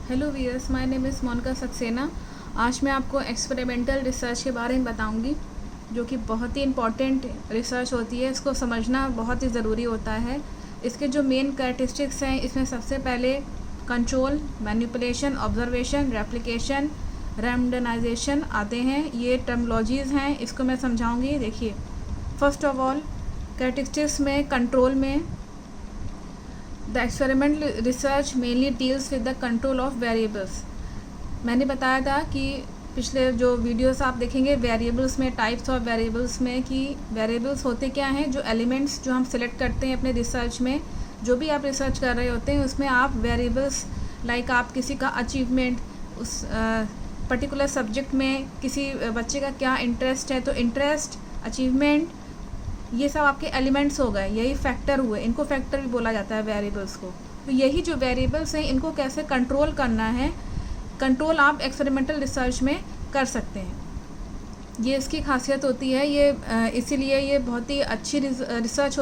Hello viewers, my name is Monika Saxena. आज मैं आपको एक्सपेरिमेंटल रिसर्च के बारे में बताऊंगी, जो कि बहुत ही इम्पॉर्टेंट रिसर्च होती है। इसको समझना बहुत ही ज़रूरी होता है। इसके जो मेन कैरेक्टरिस्टिक्स हैं, इसमें सबसे पहले control, manipulation, observation, replication, randomisation आते हैं। ये टर्मिनोलॉजीज़ हैं, इसको मैं समझाऊंगी। देखिए, फर्स्ट ऑफ ऑल कैरेक्टरिस्टिक्स में कंट्रोल में the experimental research mainly deals with the control of variables. मैंने बताया था कि पिछले जो वीडियोस आप देखेंगे वेरिएबल्स में, टाइप्स ऑफ वेरिएबल्स में, कि वेरिएबल्स होते क्या हैं। जो एलिमेंट्स जो हम सिलेक्ट करते हैं अपने रिसर्च में, जो भी आप रिसर्च कर रहे होते हैं उसमें आप वेरिएबल्स लाइक आप किसी का अचीवमेंट, उस पर्टिकुलर सब्जेक्ट में किसी बच्चे का क्या इंटरेस्ट है, तो इंटरेस्ट, अचीवमेंट, ये सब आपके एलिमेंट्स हो गए, यही फैक्टर हुए। इनको फैक्टर भी बोला जाता है वेरिएबल्स को। तो यही जो वेरिएबल्स हैं इनको कैसे कंट्रोल करना है, कंट्रोल आप एक्सपेरिमेंटल रिसर्च में कर सकते हैं। ये इसकी खासियत होती है। ये इसीलिए ये बहुत ही अच्छी रिसर्च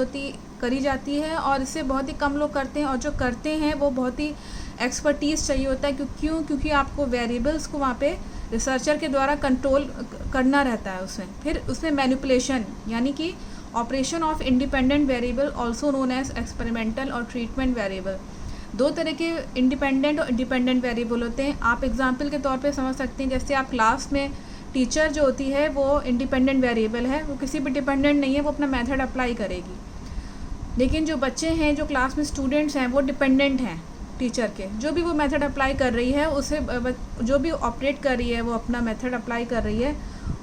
करी जाती है और इसे बहुत ही कम लोग करते हैं, और जो करते हैं वो बहुत ही एक्सपर्टीज़ चाहिए होता है। क्योंकि आपको वेरिएबल्स को वहाँ पे रिसर्चर के द्वारा कंट्रोल करना रहता है। उसमें मैनिपुलेशन यानी कि operation of independent variable, also known as experimental और ट्रीटमेंट वेरिएबल। दो तरह के इंडिपेंडेंट और इंडिपेंडेंट वेरिएबल होते हैं। आप एग्जांपल के तौर पे समझ सकते हैं, जैसे आप क्लास में टीचर जो होती है वो इंडिपेंडेंट वेरिएबल है, वो किसी भी डिपेंडेंट नहीं है, वो अपना मेथड अप्लाई करेगी। लेकिन जो बच्चे हैं, जो क्लास में स्टूडेंट्स हैं, वो डिपेंडेंट हैं टीचर के। जो भी वो मेथड अप्लाई कर रही है, उसे जो भी ऑपरेट कर रही है, वो अपना मेथड अप्लाई कर रही है,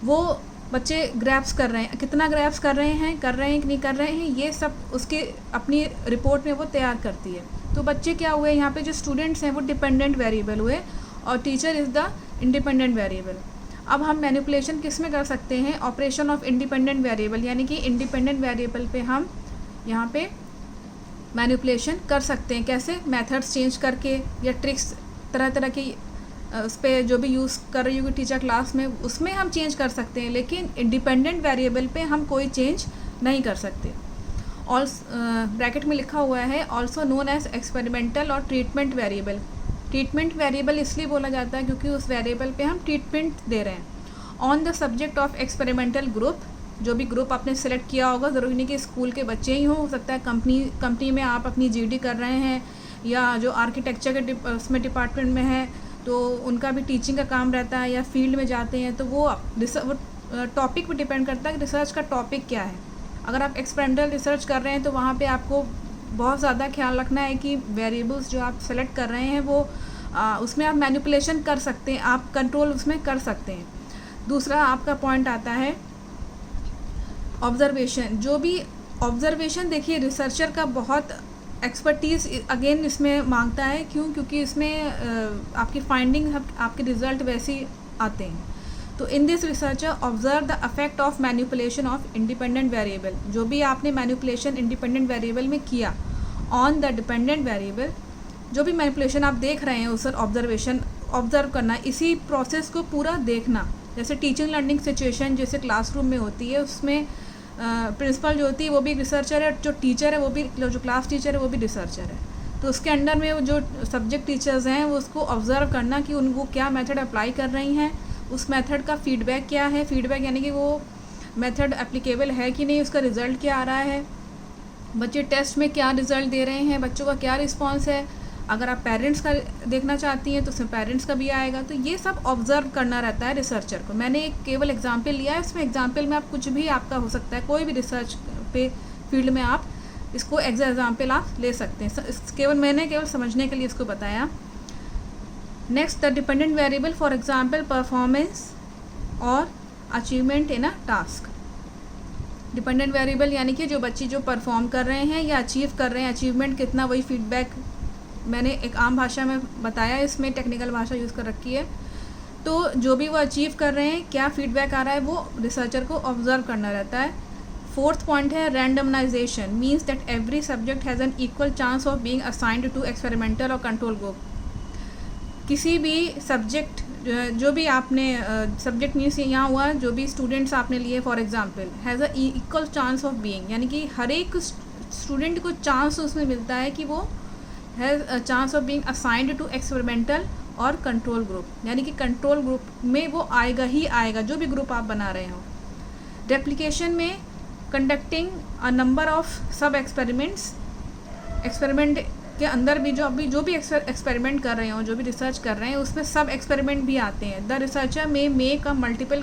वो बच्चे ग्रैप्स कर रहे हैं। कितना ग्रैप्स कर रहे हैं कि नहीं कर रहे हैं, ये सब उसके अपनी रिपोर्ट में वो तैयार करती है। तो बच्चे क्या हुए, यहाँ पे जो स्टूडेंट्स हैं वो डिपेंडेंट वेरिएबल हुए और teacher is the independent variable. अब हम मैनिपुलेशन किस में कर सकते हैं, ऑपरेशन ऑफ इंडिपेंडेंट वेरिएबल, यानी कि इंडिपेंडेंट वेरिएबल पे हम यहाँ पे मैनिपुलेशन कर सकते हैं। कैसे, मेथड्स चेंज करके या ट्रिक्स तरह तरह की उस पर जो भी यूज़ कर रही होगी टीचर क्लास में, उसमें हम चेंज कर सकते हैं। लेकिन इंडिपेंडेंट वेरिएबल पे हम कोई चेंज नहीं कर सकते। और ब्रैकेट में लिखा हुआ है ऑल्सो नोन एज एक्सपेरिमेंटल और ट्रीटमेंट वेरिएबल। ट्रीटमेंट वेरिएबल इसलिए बोला जाता है क्योंकि उस वेरिएबल पे हम ट्रीटमेंट दे रहे हैं। On the subject of experimental group, जो भी ग्रुप आपने सेलेक्ट किया होगा, ज़रूरी नहीं कि स्कूल के बच्चे ही हो सकता है कंपनी में आप अपनी जीडी कर रहे हैं, या जो आर्किटेक्चर के उसमें डिपार्टमेंट में है तो उनका भी टीचिंग का काम रहता है, या फील्ड में जाते हैं, तो वो टॉपिक पे डिपेंड करता है कि रिसर्च का टॉपिक क्या है। अगर आप एक्सपेरिमेंटल रिसर्च कर रहे हैं तो वहाँ पे आपको बहुत ज़्यादा ख्याल रखना है कि वेरिएबल्स जो आप सेलेक्ट कर रहे हैं वो उसमें आप मैनिपुलेशन कर सकते हैं, आप कंट्रोल उसमें कर सकते हैं। दूसरा आपका पॉइंट आता है ऑब्जर्वेशन। जो भी ऑब्जर्वेशन, देखिए रिसर्चर का बहुत एक्सपर्टीज़ अगेन इसमें मांगता है। क्योंकि इसमें आपकी फाइंडिंग, आपके रिजल्ट वैसे ही आते हैं। तो in this researcher observe the effect of manipulation of independent variable. जो भी आपने मैनिपुलेशन इंडिपेंडेंट वेरिएबल में किया ऑन द डिपेंडेंट वेरिएबल, जो भी मैनिपुलेशन आप देख रहे हैं उस ऑब्जर्व करना, इसी प्रोसेस को पूरा देखना। जैसे टीचिंग लर्निंग सिचुएशन जैसे क्लासरूम में होती है, उसमें प्रिंसिपल जो होती है वो भी रिसर्चर है, जो टीचर है वो भी, जो क्लास टीचर है वो भी रिसर्चर है। तो उसके अंडर में वो जो सब्जेक्ट टीचर्स हैं वो उसको ऑब्जर्व करना कि उनको क्या मेथड अप्लाई कर रही हैं, उस मेथड का फीडबैक क्या है। फीडबैक यानी कि वो मेथड एप्लीकेबल है कि नहीं, उसका रिज़ल्ट क्या आ रहा है, बच्चे टेस्ट में क्या रिज़ल्ट दे रहे हैं, बच्चों का क्या रिस्पॉन्स है। अगर आप पेरेंट्स का देखना चाहती हैं तो उसमें पेरेंट्स का भी आएगा। तो ये सब ऑब्जर्व करना रहता है रिसर्चर को। मैंने एक केवल एग्जांपल लिया है, इसमें एग्जांपल में आप कुछ भी आपका हो सकता है, कोई भी रिसर्च पे फील्ड में आप इसको एग्जाम्पल आप ले सकते हैं। मैंने केवल समझने के लिए इसको बताया। Next, the dependent variable, for example performance और achievement in a task. Dependent variable यानी कि जो बच्चे जो परफॉर्म कर रहे हैं या अचीव कर रहे हैं, अचीवमेंट कितना, वही फीडबैक मैंने एक आम भाषा में बताया, इसमें टेक्निकल भाषा यूज़ कर रखी है। तो जो भी वो अचीव कर रहे हैं, क्या फीडबैक आ रहा है, वो रिसर्चर को ऑब्जर्व करना रहता है। फोर्थ पॉइंट है randomisation, means that every subject has an equal chance of being assigned to experimental और कंट्रोल ग्रुप। किसी भी सब्जेक्ट, जो भी आपने सब्जेक्ट मीन्स यहाँ हुआ, जो भी स्टूडेंट्स आपने लिए for example, has a equal chance of being, यानी कि हर एक स्टूडेंट को चांस उसमें मिलता है कि वो has a chance of being assigned to experimental और कंट्रोल ग्रुप, यानी कि कंट्रोल ग्रुप में वो आएगा ही आएगा जो भी ग्रुप आप बना रहे हो। रेप्लिकेशन में कंडक्टिंग अ नंबर ऑफ सब एक्सपेरिमेंट्स, एक्सपेरिमेंट के अंदर भी जो भी एक्सपेरिमेंट कर रहे हो, जो भी रिसर्च कर रहे हैं, उसमें सब एक्सपेरिमेंट भी आते हैं। द रिसर्चर में make a multiple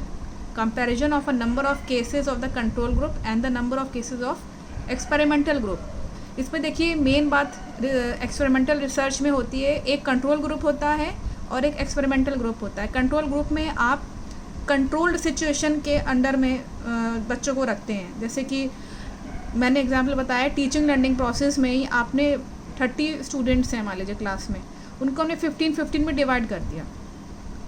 comparison of a number of cases of the control group and the number of cases of experimental group. इसमें देखिए मेन बात एक्सपेरिमेंटल रिसर्च में होती है, एक कंट्रोल ग्रुप होता है और एक एक्सपेरिमेंटल ग्रुप होता है। कंट्रोल ग्रुप में आप कंट्रोल्ड सिचुएशन के अंडर में बच्चों को रखते हैं। जैसे कि मैंने एग्जाम्पल बताया, टीचिंग लर्निंग प्रोसेस में ही आपने 30 स्टूडेंट्स हैं मान लीजिए क्लास में, उनको हमने 15 में डिवाइड कर दिया।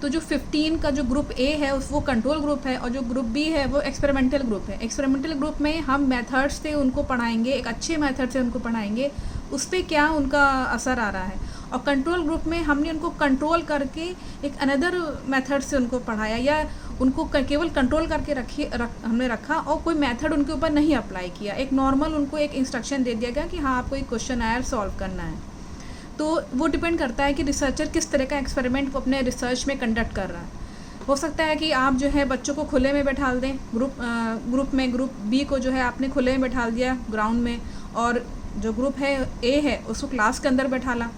तो जो 15 का जो ग्रुप ए है वो कंट्रोल ग्रुप है और जो ग्रुप बी है वो एक्सपेरिमेंटल ग्रुप है। एक्सपेरिमेंटल ग्रुप में हम मेथड्स से उनको पढ़ाएंगे, एक अच्छे मेथड से उनको पढ़ाएंगे, उस पर क्या उनका असर आ रहा है। और कंट्रोल ग्रुप में हमने उनको कंट्रोल करके एक अनदर मेथड से उनको पढ़ाया, या उनको केवल कंट्रोल करके हमने रखा और कोई मेथड उनके ऊपर नहीं अप्लाई किया। एक नॉर्मल उनको एक इंस्ट्रक्शन दे दिया गया कि हाँ आपको एक क्वेश्चन आयर सॉल्व करना है। तो वो डिपेंड करता है कि रिसर्चर किस तरह का एक्सपेरिमेंट वो अपने रिसर्च में कंडक्ट कर रहा है। हो सकता है कि आप जो है बच्चों को खुले में बैठा दें, ग्रुप बी को जो है आपने खुले में बैठा दिया ग्राउंड में, और जो ग्रुप है ए है उसको क्लास के अंदर बैठाला।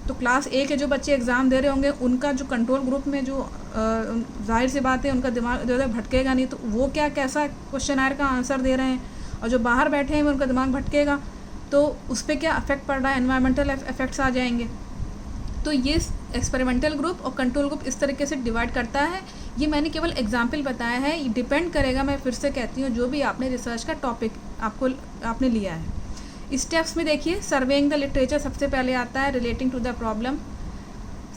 तो क्लास ए के जो बच्चे एग्ज़ाम दे रहे होंगे उनका जो कंट्रोल ग्रुप में जो जाहिर सी बात है उनका दिमाग जो है भटकेगा नहीं, तो वो क्या कैसा क्वेश्चन आयर का आंसर दे रहे हैं, और जो बाहर बैठे हैं उनका दिमाग भटकेगा, तो उस पर क्या इफेक्ट पड़ रहा है, एनवायरमेंटल इफेक्ट्स आ जाएंगे। तो ये एक्सपेरिमेंटल ग्रुप और कंट्रोल ग्रुप इस तरीके से डिवाइड करता है। ये मैंने केवल एग्जाम्पल बताया है, ये डिपेंड करेगा, मैं फिर से कहती हूँ, जो भी आपने रिसर्च का टॉपिक आपने लिया है। स्टेप्स में देखिए, सर्वेइंग द लिटरेचर सबसे पहले आता है, रिलेटिंग टू द प्रॉब्लम।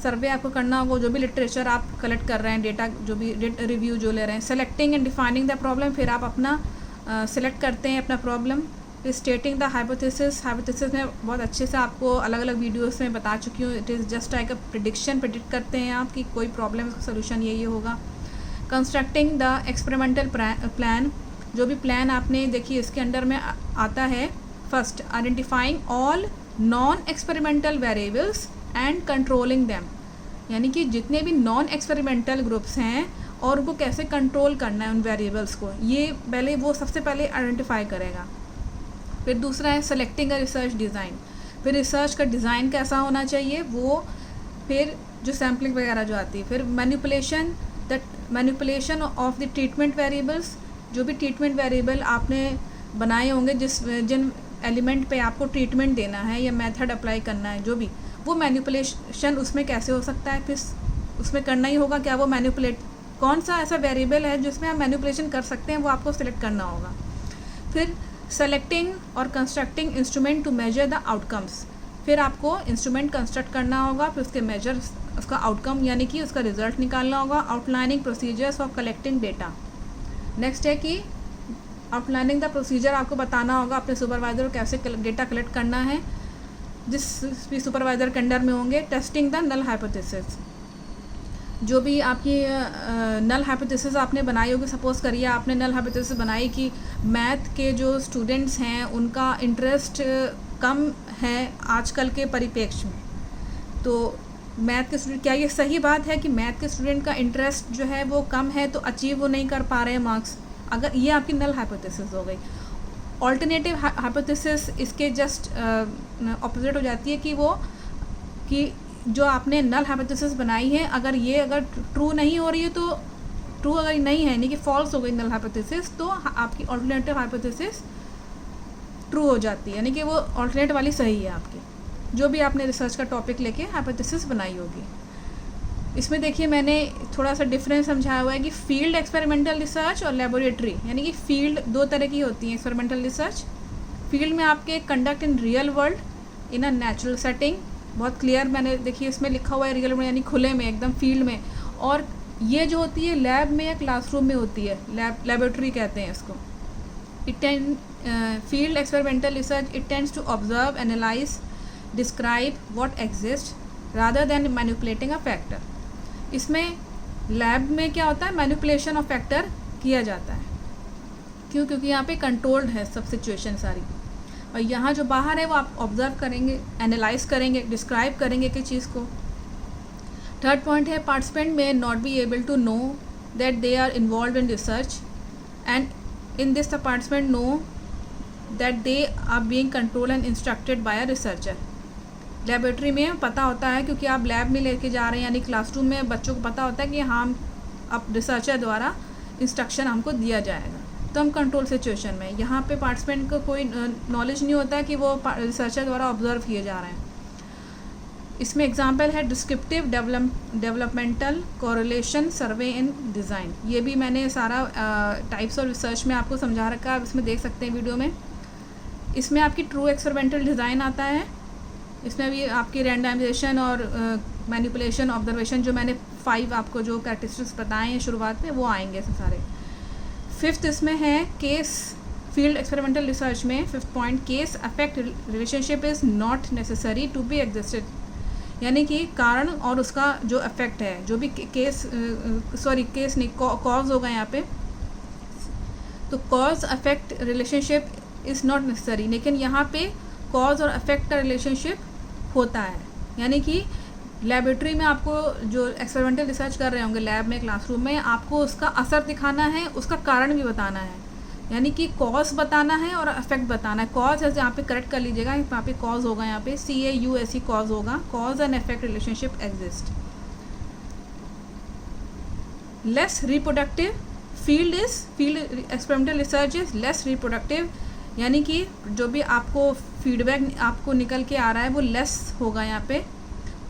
सर्वे आपको करना होगा, जो भी लिटरेचर आप कलेक्ट कर रहे हैं, डेटा जो भी रिव्यू जो ले रहे हैं। Selecting and defining the problem, फिर आप अपना सेलेक्ट करते हैं अपना प्रॉब्लम। फिर स्टेटिंग द हाइपोथेसिस, हाइपोथेसिस में बहुत अच्छे से आपको अलग अलग वीडियोस में बता चुकी हूँ। It is just like a predict करते हैं आप कि कोई प्रॉब्लम का सोल्यूशन ये होगा। कंस्ट्रक्टिंग द एक्सपेरिमेंटल प्लान, जो भी प्लान आपने देखिए इसके अंडर में आता है। First, identifying all non experimental variables and controlling them, यानी कि जितने भी नॉन एक्सपेरिमेंटल ग्रुप्स हैं और उनको कैसे कंट्रोल करना है उन वेरिएबल्स को, ये पहले वो सबसे पहले आइडेंटिफाई करेगा। फिर दूसरा है सेलेक्टिंग अ रिसर्च डिज़ाइन, फिर रिसर्च का डिज़ाइन कैसा होना चाहिए वो, फिर जो सैम्पलिंग वगैरह जो आती है। फिर manipulation of the treatment variables, जो भी ट्रीटमेंट वेरिएबल आपने बनाए होंगे, जिन एलिमेंट पे आपको ट्रीटमेंट देना है या मेथड अप्लाई करना है, जो भी वो मैनिपुलेशन उसमें कैसे हो सकता है, फिर उसमें करना ही होगा क्या, वो मैनिपुलेट कौन सा ऐसा वेरिएबल है जिसमें आप मैनिपुलेशन कर सकते हैं, वो आपको सिलेक्ट करना होगा। फिर सेलेक्टिंग और constructing instrument to measure the outcomes, फिर आपको इंस्ट्रूमेंट कंस्ट्रक्ट करना होगा, फिर उसके मेजर उसका आउटकम यानी कि उसका रिजल्ट निकालना होगा। Outlining procedures of collecting data, next है कि आउटलाइनिंग द प्रोसीजर, आपको बताना होगा अपने सुपरवाइज़र को कैसे डेटा कलेक्ट करना है जिस भी सुपरवाइज़र के अंडर में होंगे। टेस्टिंग द नल हाइपोथेसिस, जो भी आपकी नल हाइपोथेसिस आपने बनाई होगी, सपोज़ करिए आपने नल हाइपोथेसिस बनाई कि मैथ के जो स्टूडेंट्स हैं उनका इंटरेस्ट कम है आजकल के परिप्रेक्ष्य में, तो मैथ के स्टूडेंट, क्या ये सही बात है कि मैथ के स्टूडेंट का इंटरेस्ट जो है वो कम है तो अचीव वो नहीं कर पा रहे हैं मार्क्स, अगर ये आपकी नल हाइपोथेसिस हो गई। ऑल्टरनेटिव हाइपोथेसिस इसके जस्ट ऑपोजिट हो जाती है कि जो आपने नल हाइपोथेसिस बनाई है अगर ट्रू नहीं हो रही है, तो ट्रू अगर नहीं है यानी कि फॉल्स हो गई नल हाइपोथेसिस, तो आपकी ऑल्टरनेटिव हाइपोथेसिस ट्रू हो जाती है, यानी कि वो ऑल्टरनेट वाली सही है आपकी, जो भी आपने रिसर्च का टॉपिक लेके हाइपोथेसिस बनाई होगी। इसमें देखिए मैंने थोड़ा सा डिफरेंस समझाया हुआ है कि फील्ड एक्सपेरिमेंटल रिसर्च और लेबोरेटरी, यानी कि फील्ड दो तरह की होती है एक्सपेरिमेंटल रिसर्च। फील्ड में आपके conduct in real world in a natural setting, बहुत क्लियर मैंने देखिए इसमें लिखा हुआ है रियल वर्ल्ड यानी खुले में एकदम फील्ड में, और ये जो होती है लैब में या क्लासरूम में होती है, लेबोरेटरी कहते हैं इसको। Field experimental research it tends to observe, analyse, describe what exist rather than manipulating a factor. इसमें लैब में क्या होता है, मैनिपुलेशन ऑफ फैक्टर किया जाता है, क्योंकि यहाँ पे कंट्रोल्ड है सब सिचुएशन सारी, और यहाँ जो बाहर है वो आप ऑब्जर्व करेंगे, एनालाइज करेंगे, डिस्क्राइब करेंगे किसी चीज़ को, थर्ड पॉइंट है participant may not be able to know that they are involve in research and in this the participant know that they are being control and instructed by a researcher. Laboratory में पता होता है क्योंकि आप lab में लेके जा रहे हैं, यानी क्लासरूम में बच्चों को पता होता है कि हम अब रिसर्चर द्वारा इंस्ट्रक्शन हमको दिया जाएगा, तो हम कंट्रोल सिचुएशन में। यहाँ पे पार्टिसिपेंट को कोई नॉलेज नहीं होता है कि वो रिसर्चर द्वारा ऑब्जर्व किए जा रहे हैं। इसमें एग्जांपल है डिस्क्रिप्टिव डेवलपमेंटल कोरिलेशन सर्वे इन डिज़ाइन। ये भी मैंने सारा टाइप्स ऑफ रिसर्च में आपको समझा रखा है, आप इसमें देख सकते हैं वीडियो में। इसमें आपकी ट्रू एक्सपेरिमेंटल डिज़ाइन आता है, इसमें भी आपकी रैंडमाइजेशन और मैनिपुलेशन ऑब्जर्वेशन जो मैंने 5 आपको जो कैरेक्टरिस्टिक्स बताए हैं शुरुआत में वो आएंगे सारे। फिफ्थ इसमें है केस फील्ड एक्सपेरिमेंटल रिसर्च में 5th point, cause effect relationship is not necessary to be existed, यानी कि कारण और उसका जो अफेक्ट है, जो भी केस नहीं कॉज होगा यहाँ पे, तो cause affect relationship is not necessary, लेकिन यहाँ पे कॉज और अफेक्ट का रिलेशनशिप होता है। यानी कि लेबोरेटरी में आपको जो एक्सपेरिमेंटल रिसर्च कर रहे होंगे लैब में, क्लासरूम में, आपको उसका असर दिखाना है, उसका कारण भी बताना है, यानी कि कॉज बताना है और अफेक्ट बताना है। कॉज है यहाँ पे करेक्ट कर लीजिएगा, यहाँ पे कॉज होगा, यहाँ पे CAUSE कॉज होगा, cause and affect relationship exist. Less reproductive field experimental research is less reproductive, यानी कि जो भी आपको फीडबैक आपको निकल के आ रहा है वो लेस होगा यहाँ पे।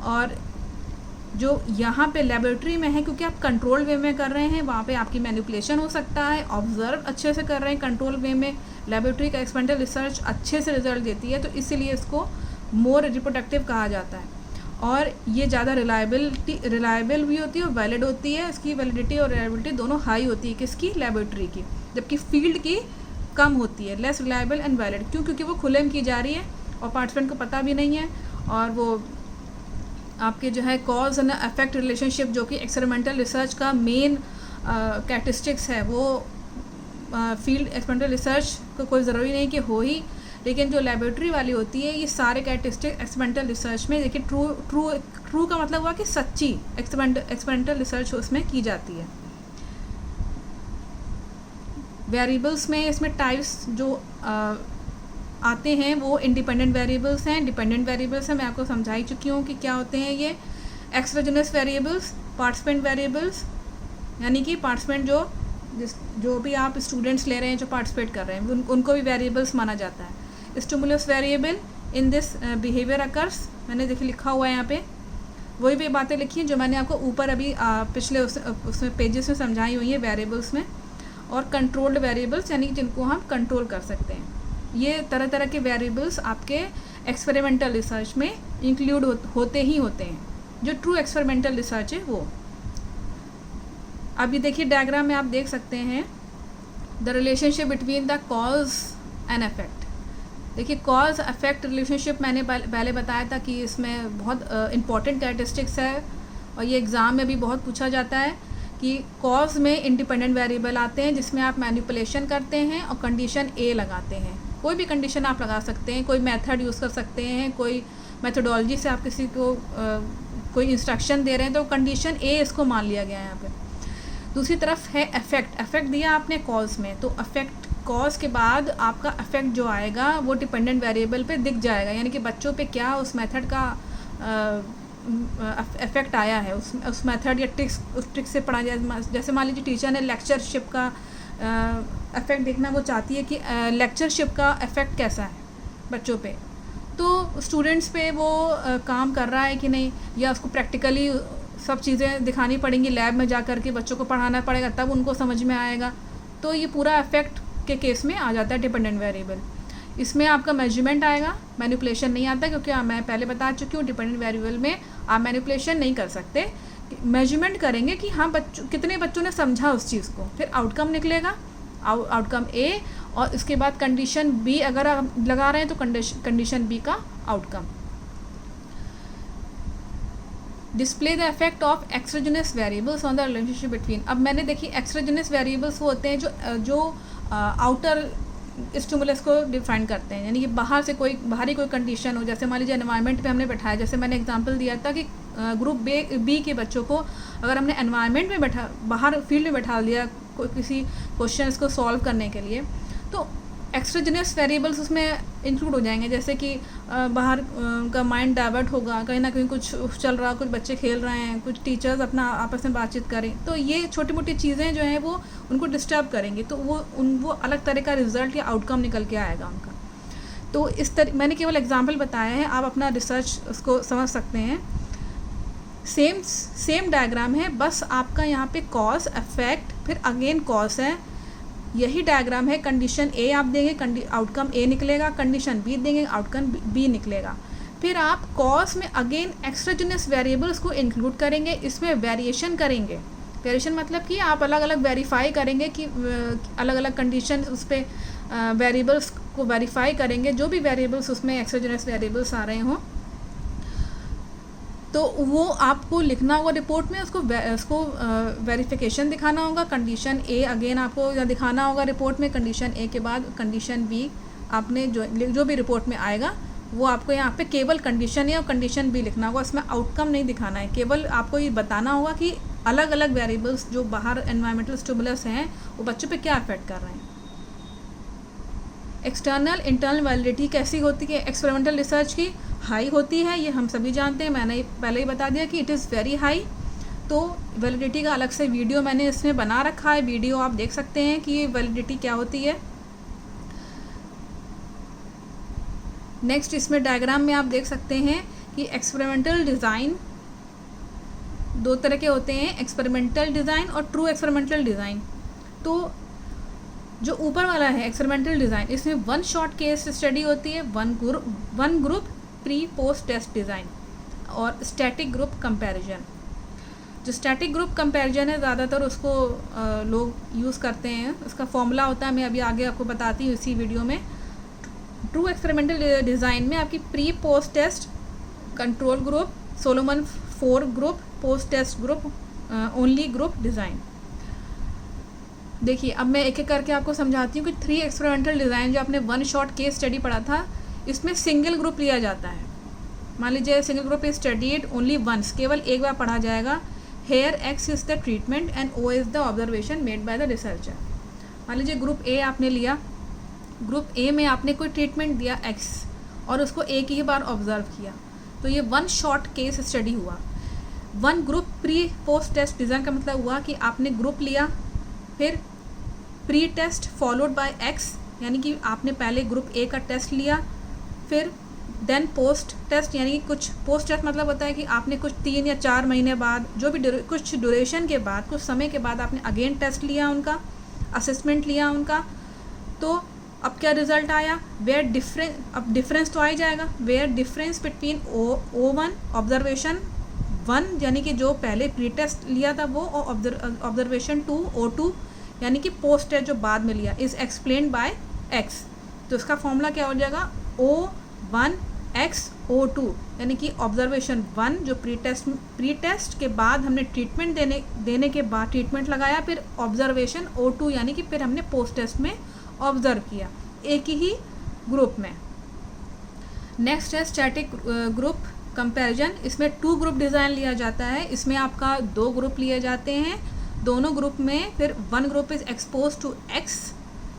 और जो यहाँ पे लेबोरेटरी में है, क्योंकि आप कंट्रोल वे में कर रहे हैं, वहाँ पे आपकी मैनिपुलेशन हो सकता है, ऑब्जर्व अच्छे से कर रहे हैं कंट्रोल वे में। लेबोरेटरी का एक्सपेरिमेंटल रिसर्च अच्छे से रिजल्ट देती है, तो इसीलिए इसको मोर रिप्रोडक्टिव कहा जाता है। और ये ज़्यादा रिलायबल भी होती है और वैलिड होती है, इसकी वैलिडिटी और रिलायबिलिटी दोनों हाई होती है किसकी, लेबोरेटरी की, जबकि फील्ड की कम होती है, लेस रिलायबल एंड वैलिड। क्यों? क्योंकि वो खुले में की जा रही है और पार्टिसिपेंट को पता भी नहीं है, और वो आपके जो है कॉज एंड अफेक्ट रिलेशनशिप जो कि एक्सपेरिमेंटल रिसर्च का मेन कैरेक्टरिस्टिक्स है, वो फील्ड एक्सपेरिमेंटल रिसर्च को कोई ज़रूरी नहीं कि हो ही, लेकिन जो लेबोरेटरी वाली होती है ये सारे कैरेक्टरिस्टिक एक्सपेरिमेंटल रिसर्च में, देखिए ट्रू का मतलब हुआ कि सच्ची एक्सपेरिमेंटल रिसर्च उसमें की जाती है। वेरिएबल्स में इसमें टाइप्स जो आते हैं वो इंडिपेंडेंट वेरिएबल्स हैं, डिपेंडेंट वेरिएबल्स हैं। मैं आपको समझा ही चुकी हूँ कि क्या होते हैं ये। एक्सोजेनस वेरिएबल्स, पार्टिसिपेंट वेरिएबल्स, यानी कि पार्टिसिपेंट जो भी आप स्टूडेंट्स ले रहे हैं जो पार्टिसिपेट कर रहे हैं उनको भी वेरिएबल्स माना जाता है। Stimulus variable in this behaviour occurs, मैंने देखिए लिखा हुआ है यहाँ पे, वही भी बातें लिखी हैं जो मैंने आपको ऊपर अभी पिछले उसमें पेजेस में समझाई हुई है वेरिएबल्स में। और कंट्रोल्ड वेरिएबल्स, यानी कि जिनको हम कंट्रोल कर सकते हैं। ये तरह तरह के वेरिएबल्स आपके एक्सपेरिमेंटल रिसर्च में इंक्लूड होते हैं, जो ट्रू एक्सपेरिमेंटल रिसर्च है वो। अब ये देखिए डायग्राम में आप देख सकते हैं the relationship between the cause and affect. देखिए कॉज अफेक्ट रिलेशनशिप मैंने पहले बताया था कि इसमें बहुत इंपॉर्टेंट कैरेक्टरिस्टिक्स है, और ये एग्ज़ाम में भी बहुत पूछा जाता है कि कॉज में इंडिपेंडेंट वेरिएबल आते हैं जिसमें आप मैनिपुलेशन करते हैं और कंडीशन A लगाते हैं। कोई भी कंडीशन आप लगा सकते हैं, कोई मेथड यूज़ कर सकते हैं, कोई मेथोडोलॉजी से आप किसी को कोई इंस्ट्रक्शन दे रहे हैं तो कंडीशन A इसको मान लिया गया है यहाँ पे। दूसरी तरफ है अफेक्ट दिया आपने कॉज में, तो अफेक्ट कॉज के बाद आपका अफेक्ट जो आएगा वो डिपेंडेंट वेरिएबल पे दिख जाएगा, यानी कि बच्चों पे क्या उस मेथड का इफेक्ट आया है, उस मेथड या उस ट्रिक से पढ़ा जाए। जैसे मान लीजिए टीचर ने लेक्चरशिप का इफेक्ट देखना, वो चाहती है कि लेक्चरशिप का इफेक्ट कैसा है बच्चों पे, तो स्टूडेंट्स पे वो काम कर रहा है कि नहीं, या उसको प्रैक्टिकली सब चीज़ें दिखानी पड़ेंगी, लैब में जा कर के बच्चों को पढ़ाना पड़ेगा, तब उनको समझ में आएगा। तो ये पूरा इफेक्ट के केस में आ जाता है डिपेंडेंट वेरिएबल। इसमें आपका मेजरमेंट आएगा, मैनिपुलेशन नहीं आता, क्योंकि मैं पहले बता चुकी हूँ डिपेंडेंट वेरिएबल में आप मैनिपुलेशन नहीं कर सकते। मेजरमेंट करेंगे कि हाँ कितने बच्चों ने समझा उस चीज़ को, फिर आउटकम निकलेगा, आउटकम A, और इसके बाद कंडीशन B अगर आप लगा रहे हैं तो कंडीशन B का outcome. Display the effect of exogenous variables on the relationship between. अब मैंने देखी एक्सोजेनस वेरिएबल्स वो होते हैं जो आउटर स्टिमुलस को डिफाइन करते हैं, यानी कि बाहर से बाहरी कोई कंडीशन हो, जैसे मान लीजिए एनवायरनमेंट पे हमने बैठाया, जैसे मैंने एग्जांपल दिया था कि ग्रुप बी के बच्चों को अगर हमने एनवायरनमेंट में बाहर फील्ड में बैठा दिया किसी क्वेश्चंस को सॉल्व करने के लिए, तो एक्स्ट्राजेनियस वेरिएबल्स उसमें इंक्लूड हो जाएंगे, जैसे कि बाहर का माइंड डाइवर्ट होगा, कहीं ना कहीं कुछ चल रहा, कुछ बच्चे खेल रहे हैं, कुछ टीचर्स अपना आपस में बातचीत करें, तो ये छोटी मोटी चीज़ें जो हैं वो उनको डिस्टर्ब करेंगे, तो वो अलग तरह का रिजल्ट या आउटकम निकल के आएगा उनका। तो इस तरह मैंने केवल एग्जाम्पल बताया है, आप अपना रिसर्च उसको समझ सकते हैं। सेम डायग्राम है, बस आपका यहाँ पे कॉज इफेक्ट फिर अगेन कॉज है, यही डायग्राम है। कंडीशन ए आप देंगे, आउटकम ए निकलेगा, कंडीशन बी देंगे, आउटकम बी निकलेगा। फिर आप कॉज में अगेन एक्स्ट्राजेनियस वेरिएबल्स को इंक्लूड करेंगे, इसमें वेरिएशन करेंगे। वेरिएशन मतलब कि आप अलग अलग वेरीफाई करेंगे कि अलग अलग कंडीशन उस पर वेरिएबल्स को वेरीफाई करेंगे, जो भी वेरिएबल्स उसमें एक्स्ट्राजेनियस वेरिएबल्स आ रहे हों, तो वो आपको लिखना होगा रिपोर्ट में, उसको वेरिफिकेशन दिखाना होगा। कंडीशन ए अगेन आपको या दिखाना होगा रिपोर्ट में, कंडीशन ए के बाद कंडीशन बी आपने जो भी रिपोर्ट में आएगा वो आपको यहाँ पे केवल कंडीशन ए और कंडीशन बी लिखना होगा, इसमें आउटकम नहीं दिखाना है। केवल आपको ये बताना होगा कि अलग अलग वेरिएबल्स जो बाहर एनवायरमेंटल स्टिमुलस हैं वो बच्चों पे क्या अफेक्ट कर रहे हैं। एक्सटर्नल इंटरनल वैलिडिटी कैसी होती है एक्सपेरिमेंटल रिसर्च की? हाई होती है, ये हम सभी जानते हैं, मैंने पहले ही बता दिया कि इट इज़ वेरी हाई। तो वैलिडिटी का अलग से वीडियो मैंने इसमें बना रखा है, वीडियो आप देख सकते हैं कि ये वैलिडिटी क्या होती है। नेक्स्ट इसमें डायग्राम में आप देख सकते हैं कि एक्सपेरिमेंटल डिज़ाइन दो तरह के होते हैं, एक्सपेरिमेंटल डिज़ाइन और ट्रू एक्सपेरिमेंटल डिज़ाइन। तो जो ऊपर वाला है एक्सपेरिमेंटल डिज़ाइन, इसमें वन शॉट केस स्टडी होती है, one group pre post test design और स्टैटिक ग्रुप कंपैरिजन। जो स्टैटिक ग्रुप कंपैरिजन है ज़्यादातर उसको लोग यूज़ करते हैं, उसका फॉर्मूला होता है, मैं अभी आगे आपको बताती हूँ इसी वीडियो में। ट्रू एक्सपेरिमेंटल डिज़ाइन में आपकी pre post test control group, Solomon 4 group, post test group, only group design. देखिए अब मैं एक एक करके आपको समझाती हूँ कि 3 एक्सपेरिमेंटल डिज़ाइन जो आपने वन शॉट केस स्टडी पढ़ा था, इसमें सिंगल ग्रुप लिया जाता है। मान लीजिए single group is studied only once, केवल एक बार पढ़ा जाएगा। Here X is the treatment and O is the observation made by the researcher. मान लीजिए ग्रुप ए आपने लिया, ग्रुप ए में आपने कोई ट्रीटमेंट दिया एक्स और उसको एक ही बार ऑब्जर्व किया, तो ये वन शॉट केस स्टडी हुआ। One group pre post test design का मतलब हुआ कि आपने ग्रुप लिया, फिर pre test followed by X, यानी कि आपने पहले ग्रुप ए का टेस्ट लिया, फिर देन पोस्ट टेस्ट, यानी कि कुछ पोस्ट टेस्ट मतलब होता है कि आपने कुछ 3 या 4 महीने बाद, जो भी कुछ ड्यूरेशन के बाद, कुछ समय के बाद आपने अगेन टेस्ट लिया, उनका असेसमेंट लिया उनका। तो अब क्या रिजल्ट आया? वेयर डिफरेंस, अब डिफरेंस तो आ ही जाएगा, where difference between O1 observation 1, यानी कि जो पहले प्री टेस्ट लिया था वो, और ऑब्जर्वेशन 2 O2 यानी कि पोस्ट टेस्ट जो बाद में लिया, इज़ एक्सप्लेन्ड बाय एक्स। तो इसका फॉर्मूला क्या हो जाएगा? O1 x O2, यानी कि ऑब्जर्वेशन 1 जो प्री टेस्ट के बाद हमने ट्रीटमेंट देने के बाद ट्रीटमेंट लगाया, फिर ऑब्जर्वेशन O2 यानी कि फिर हमने पोस्ट टेस्ट में ऑब्जर्व किया एक ही ग्रुप में। नेक्स्ट है स्टैटिक ग्रुप कंपैरिजन। इसमें 2 ग्रुप डिज़ाइन लिया जाता है, इसमें आपका 2 ग्रुप लिए जाते हैं, दोनों ग्रुप में फिर one group is expose to X,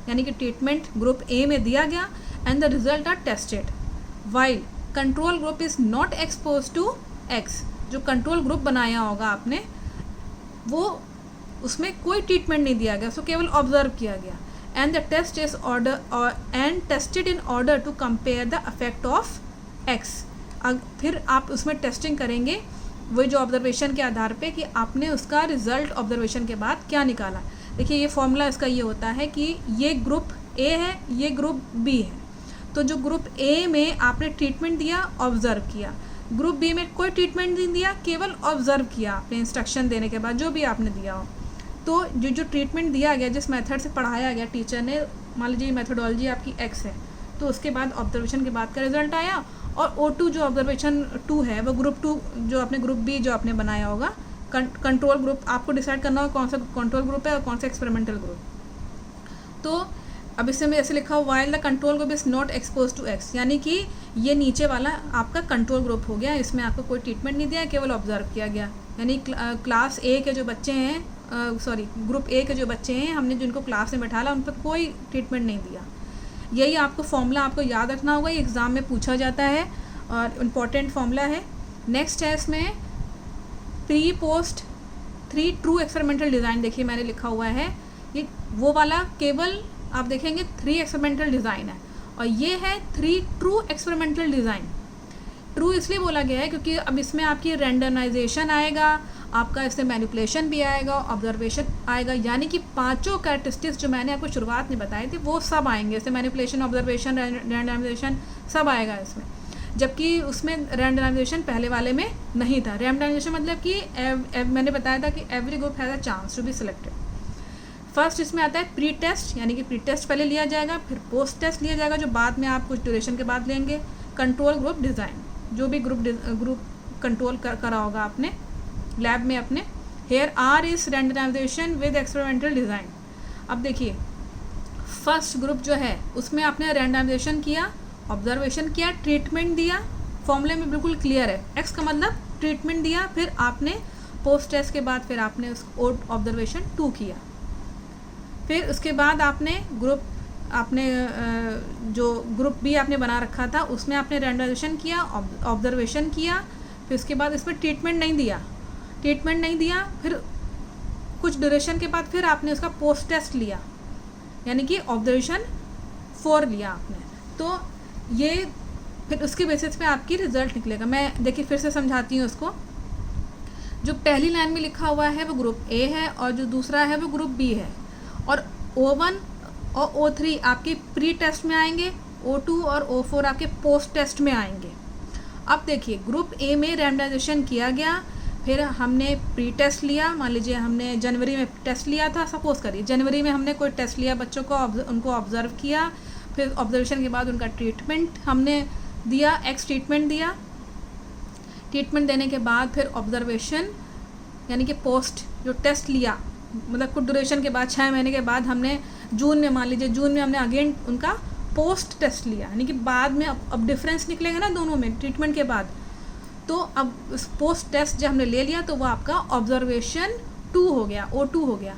यानी कि ट्रीटमेंट ग्रुप ए में दिया गया and the result are tested, while control group is not expose to X. जो कंट्रोल ग्रुप बनाया होगा आपने, वो उसमें कोई ट्रीटमेंट नहीं दिया गया, उसको केवल ऑब्जर्व किया गया। And the test is tested in order to compare the effect of X. फिर आप उसमें टेस्टिंग करेंगे वही जो ऑब्जर्वेशन के आधार पे कि आपने उसका रिजल्ट ऑब्जर्वेशन के बाद क्या निकाला। देखिए ये फॉर्मूला इसका ये होता है कि ये ग्रुप ए है, ये ग्रुप बी है। तो जो ग्रुप ए में आपने ट्रीटमेंट दिया, ऑब्जर्व किया, ग्रुप बी में कोई ट्रीटमेंट नहीं दिया, केवल ऑब्जर्व किया आपने इंस्ट्रक्शन देने के बाद जो भी आपने दिया हो। तो जो ट्रीटमेंट दिया गया, जिस मेथड से पढ़ाया गया टीचर ने, मान लीजिए मेथोडोलॉजी आपकी एक्स है, तो उसके बाद ऑब्जर्वेशन के बाद का रिजल्ट आया, और O2 जो ऑब्जर्वेशन 2 है वो ग्रुप 2 जो आपने ग्रुप बी जो आपने बनाया होगा, कंट्रोल ग्रुप आपको डिसाइड करना होगा कौन सा कंट्रोल ग्रुप है और कौन सा एक्सपेरिमेंटल ग्रुप। तो अब इससे में ऐसे लिखा हो while the control group is not expose to X, यानी कि ये नीचे वाला आपका कंट्रोल ग्रुप हो गया, इसमें आपको कोई ट्रीटमेंट नहीं दिया, केवल ऑब्जर्व किया गया। यानी क्लास ए के जो बच्चे हैं, ग्रुप ए के जो बच्चे हैं, हमने जिनको क्लास में बैठाला उन पर कोई ट्रीटमेंट नहीं दिया। यही आपको फॉर्मूला आपको याद रखना होगा, ये एग्ज़ाम में पूछा जाता है और इम्पॉर्टेंट फॉर्मूला है। नेक्स्ट है इसमें pre post 3 true experimental design. देखिए मैंने लिखा हुआ है, ये वो वाला केवल आप देखेंगे 3 एक्सपेरिमेंटल डिज़ाइन है, और ये है 3 ट्रू एक्सपेरिमेंटल डिज़ाइन। ट्रू इसलिए बोला गया है क्योंकि अब इसमें आपकी रैंडमाइजेशन आएगा, आपका इसमें मैनिपुलेशन भी आएगा, ऑब्जर्वेशन आएगा, यानी कि 5 कैरेक्टरिस्टिक्स जो मैंने आपको शुरुआत में बताए थे वो सब आएंगे। इसमें मैनिपुलेशन, ऑब्जर्वेशन, रैंडमाइजेशन सब आएगा इसमें, जबकि उसमें रैंडमाइजेशन पहले वाले में नहीं था। रैंडमाइजेशन मतलब कि मैंने बताया था कि every group has a chance to be selected. First इसमें आता है प्री टेस्ट, यानी कि प्री टेस्ट पहले लिया जाएगा, फिर पोस्ट टेस्ट लिया जाएगा जो बाद में आप कुछ ड्यूरेशन के बाद लेंगे। कंट्रोल ग्रुप डिज़ाइन, जो भी ग्रुप कंट्रोल करा होगा आपने लैब में अपने। Here are is randomisation with experimental design. अब देखिए फर्स्ट ग्रुप जो है उसमें आपने रैंडमाइजेशन किया, ऑब्जर्वेशन किया, ट्रीटमेंट दिया, फॉर्मूले में बिल्कुल क्लियर है, एक्स का मतलब ट्रीटमेंट दिया, फिर आपने पोस्ट टेस्ट के बाद फिर आपने उस ऑब्जर्वेशन 2 किया। फिर उसके बाद आपने जो ग्रुप बी आपने बना रखा था उसमें आपने रैंडमाइजेशन किया, ऑब्जर्वेशन किया, फिर उसके बाद इसमें ट्रीटमेंट नहीं दिया, फिर कुछ ड्यूरेशन के बाद फिर आपने उसका पोस्ट टेस्ट लिया, यानी कि ऑब्जर्वेशन 4 लिया आपने। तो ये फिर उसके बेसिस पे आपकी रिजल्ट निकलेगा। मैं देखिए फिर से समझाती हूँ उसको। जो पहली लाइन में लिखा हुआ है वो ग्रुप ए है, और जो दूसरा है वो ग्रुप बी है, और O1 और O3 आपके प्री टेस्ट में आएंगे, O2 और O4 आपके पोस्ट टेस्ट में आएंगे। अब देखिए ग्रुप ए में रैंडमाइजेशन किया गया, फिर हमने प्री टेस्ट लिया, मान लीजिए हमने जनवरी में टेस्ट लिया था, सपोज करिए जनवरी में हमने कोई टेस्ट लिया बच्चों को, उनको ऑब्जर्व किया, फिर ऑब्जर्वेशन के बाद उनका ट्रीटमेंट हमने दिया, एक्स ट्रीटमेंट दिया। ट्रीटमेंट देने के बाद फिर ऑब्जर्वेशन यानी कि पोस्ट जो टेस्ट लिया, मतलब कुछ ड्यूरेशन के बाद 6 महीने के बाद हमने जून में, मान लीजिए जून में हमने अगेन उनका पोस्ट टेस्ट लिया, यानी कि बाद में अब डिफरेंस निकलेगा ना दोनों में ट्रीटमेंट के बाद। तो अब उस पोस्ट टेस्ट जब हमने ले लिया तो वो आपका ऑब्जर्वेशन 2 हो गया, O2 हो गया।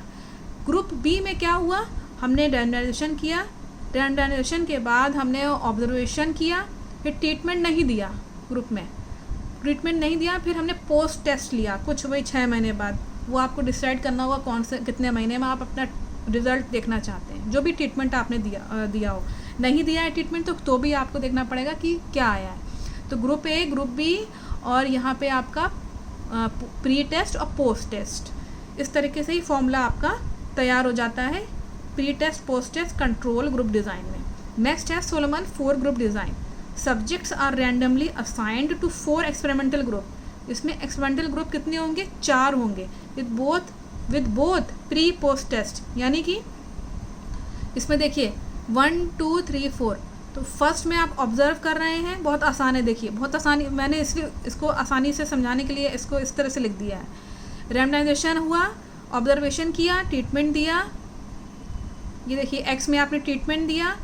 ग्रुप बी में क्या हुआ, हमने रैंडमाइजेशन किया, रैंडमाइजेशन के बाद हमने ऑब्जर्वेशन किया, फिर ट्रीटमेंट नहीं दिया, ग्रुप में ट्रीटमेंट नहीं दिया, फिर हमने पोस्ट टेस्ट लिया कुछ वही 6 महीने बाद। वो आपको डिसाइड करना होगा कौन से कितने महीने में आप अपना रिजल्ट देखना चाहते हैं, जो भी ट्रीटमेंट आपने दिया हो। नहीं दिया है ट्रीटमेंट तो भी आपको देखना पड़ेगा कि क्या आया है। तो ग्रुप ए, ग्रुप बी, और यहाँ पे आपका प्री टेस्ट और पोस्ट टेस्ट, इस तरीके से ही फॉर्मूला आपका तैयार हो जाता है pre test post test control group design में। नेक्स्ट है Solomon 4 group design. Subjects are randomly assigned to 4 experimental group. इसमें एक्सपेरिमेंटल ग्रुप कितने होंगे, 4 होंगे, with both pre post test. यानी कि इसमें देखिए 1 2 3 4, तो फर्स्ट में आप ऑब्जर्व कर रहे हैं, बहुत आसान है, देखिए बहुत आसानी, मैंने इसको आसानी से समझाने के लिए इसको इस तरह से लिख दिया है। रैंडमाइजेशन हुआ, ऑब्जर्वेशन किया, ट्रीटमेंट दिया, ये देखिए एक्स में आपने ट्रीटमेंट दिया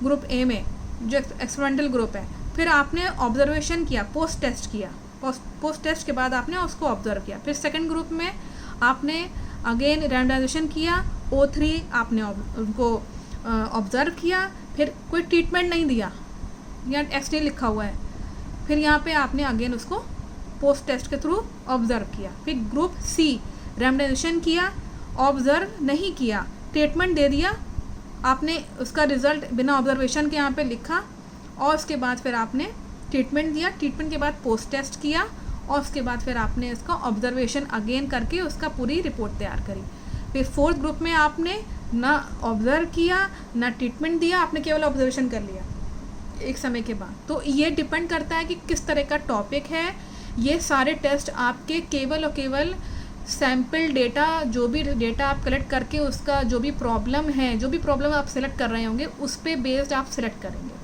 ग्रुप ए में जो एक्सपेरिमेंटल ग्रुप है, फिर आपने ऑब्जर्वेशन किया, पोस्ट टेस्ट किया, पोस्ट टेस्ट के बाद आपने उसको ऑब्जर्व किया, फिर सेकंड ग्रुप में आपने अगेन रैंडमाइजेशन किया, O3 आपने उनको ऑब्जर्व किया, फिर कोई ट्रीटमेंट नहीं दिया, यहाँ एक्स नहीं लिखा हुआ है, फिर यहाँ पे आपने अगेन उसको पोस्ट टेस्ट के थ्रू ऑब्जर्व किया। फिर ग्रुप सी रैंडमाइजेशन किया, ऑब्जर्व नहीं किया, ट्रीटमेंट दे दिया, आपने उसका रिजल्ट बिना ऑब्जर्वेशन के यहाँ पे लिखा, और उसके बाद फिर आपने ट्रीटमेंट दिया, ट्रीटमेंट के बाद पोस्ट टेस्ट किया, और उसके बाद फिर आपने इसका ऑब्जर्वेशन अगेन करके उसका पूरी रिपोर्ट तैयार करी। फिर फोर्थ ग्रुप में आपने ना ऑब्जर्व किया ना ट्रीटमेंट दिया, आपने केवल ऑब्जर्वेशन कर लिया एक समय के बाद। तो ये डिपेंड करता है कि किस तरह का टॉपिक है। ये सारे टेस्ट आपके केवल और केवल सैम्पल डेटा, जो भी डेटा आप कलेक्ट करके उसका जो भी प्रॉब्लम है, जो भी प्रॉब्लम आप सिलेक्ट कर रहे होंगे उस पर बेस्ड आप सिलेक्ट करेंगे।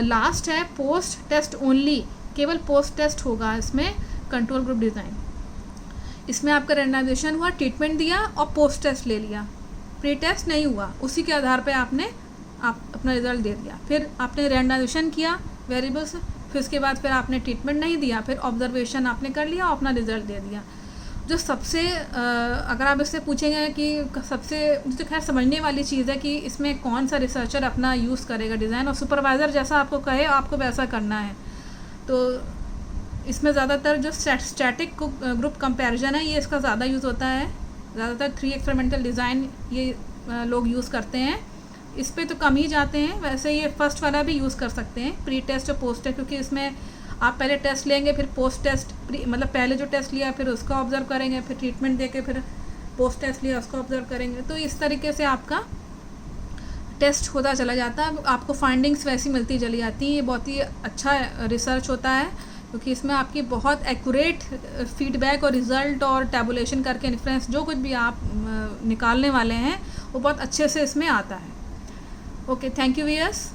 लास्ट है पोस्ट टेस्ट ओनली, केवल पोस्ट टेस्ट होगा इसमें कंट्रोल ग्रुप डिज़ाइन। इसमें आपका रैंडमाइजेशन हुआ, ट्रीटमेंट दिया और पोस्ट टेस्ट ले लिया, प्री टेस्ट नहीं हुआ, उसी के आधार पे आप अपना रिज़ल्ट दे दिया। फिर आपने रैंडमाइजेशन किया वेरिएबल्स, फिर उसके बाद फिर आपने ट्रीटमेंट नहीं दिया, फिर ऑब्जर्वेशन आपने कर लिया और अपना रिज़ल्ट दे दिया। जो सबसे अगर आप इससे पूछेंगे कि सबसे तो खैर समझने वाली चीज़ है कि इसमें कौन सा रिसर्चर अपना यूज़ करेगा डिज़ाइन, और सुपरवाइज़र जैसा आपको कहे आपको वैसा करना है। तो इसमें ज़्यादातर जो स्टैटिक ग्रुप कंपैरिजन है ये इसका ज़्यादा यूज़ होता है। ज़्यादातर 3 एक्सपेरिमेंटल डिज़ाइन ये लोग यूज़ करते हैं। इस पे तो कम ही जाते हैं, वैसे ये फर्स्ट वाला भी यूज़ कर सकते हैं, प्री टेस्ट और पोस्ट टेस्ट, क्योंकि इसमें आप पहले टेस्ट लेंगे, फिर पोस्ट टेस्ट, मतलब पहले जो टेस्ट लिया फिर उसका ऑब्जर्व करेंगे, फिर ट्रीटमेंट देके फिर पोस्ट टेस्ट लिया उसको ऑब्जर्व करेंगे। तो इस तरीके से आपका टेस्ट होता चला जाता है, आपको फाइंडिंग्स वैसी मिलती चली जाती हैं। ये बहुत ही अच्छा रिसर्च होता है, क्योंकि इसमें आपकी बहुत एक्यूरेट फीडबैक और रिज़ल्ट और टैबुलेशन करके इन्फ्रेंस जो कुछ भी आप निकालने वाले हैं वो बहुत अच्छे से इसमें आता है। Okay, thank you wears.